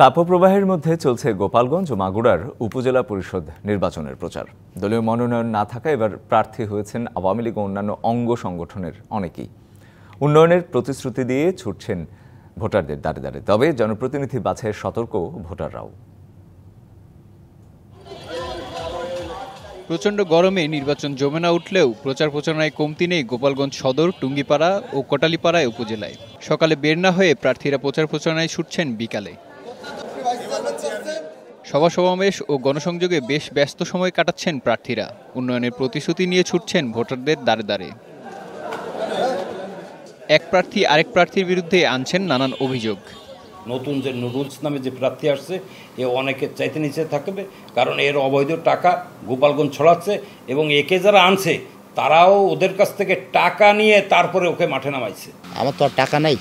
তাপপ্রবাহের মধ্যে চলছে গোপালগঞ্জ ও মাগুরার উপজেলা পরিষদ নির্বাচনের প্রচার। দলীয় মনোনয়ন না থাকায় এবার প্রার্থী হয়েছেন আওয়ামী লীগ ও অন্যান্য অঙ্গ সংগঠনের অনেকেই। উন্নয়নের প্রতিশ্রুতি দিয়ে ছুটছেন ভোটারদের দ্বারে দ্বারে। তবে জনপ্রতিনিধি বাছাইয়ের সতর্ক ভোটাররাও। প্রচণ্ড গরমে নির্বাচন জমে না উঠলেও প্রচার প্রচারণায় কমতি নেই গোপালগঞ্জ সদর, টুঙ্গিপাড়া ও কোটালীপাড়ায় উপজেলায়। সকালে বের না হয়ে প্রার্থীরা প্রচার প্রচারণায় ছুটছেন বিকালে। সভা সমাবেশ ও গণসংযোগে বেশ ব্যস্ত সময় কাটাচ্ছেন প্রার্থীরা। উন্নয়নের প্রতিশ্রুতি নিয়ে ছুটছেন ভোটারদের দ্বারে দ্বারে। এক প্রার্থী আরেক প্রার্থীর বিরুদ্ধে আনছেন নানান অভিযোগ। নতুন যে নুডলস নামে যে প্রার্থী আসছে এ অনেকের চাইতে নিচে থাকবে, কারণ এর অবৈধ টাকা গোপালগঞ্জ ছড়াচ্ছে এবং একে যারা আনছে তারাও ওদের কাছ থেকে টাকা নিয়ে তারপরে ওকে মাঠে নামাইছে। আমার তো আর টাকা নাই,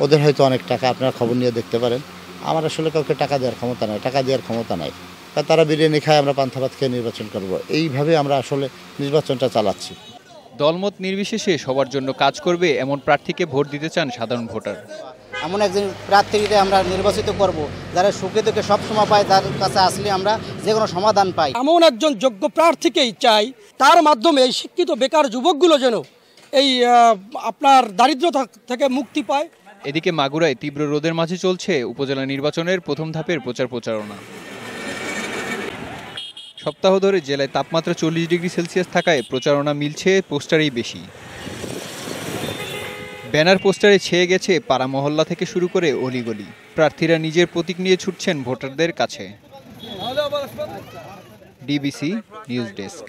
ওদের হয়তো অনেক টাকা, আপনারা খবর নিয়ে দেখতে পারেন। আমার আসলে কাউকে টাকা দেওয়ার ক্ষমতা নাই। তারা বিরিয়ানি খায়, আমরা পান্তা ভাত খেয়ে নির্বাচন করব, এইভাবে আমরা আসলে নির্বাচনটা চালাচ্ছি। দলমত নির্বিশেষে সবার জন্য কাজ করবে এমন প্রার্থীকে ভোট দিতে চান সাধারণ ভোটার। এমন একজন প্রার্থীকে আমরা নির্বাচিত করব যারা সুখে দুঃখে সবসময় পায়, তার কাছে আসলে আমরা যে কোনো সমাধান পাই। এমন একজন যোগ্য প্রার্থীকেই চাই, তার মাধ্যমে এই শিক্ষিত বেকার যুবকগুলো যেন এই আপনার দারিদ্র থেকে মুক্তি পায়। এদিকে মাগুরায় তীব্র রোদের মাঝে চলছে উপজেলা নির্বাচনের প্রথম ধাপের প্রচার প্রচারণা। সপ্তাহ ধরে জেলায় তাপমাত্রা 40 ডিগ্রি সেলসিয়াস থাকায় প্রচারণা মিলছে পোস্টারেই বেশি। ব্যানার পোস্টারে ছেয়ে গেছে পাড়া মহল্লা থেকে শুরু করে অলিগলি। প্রার্থীরা নিজের প্রতীক নিয়ে ছুটছেন ভোটারদের কাছে। DBC news desk.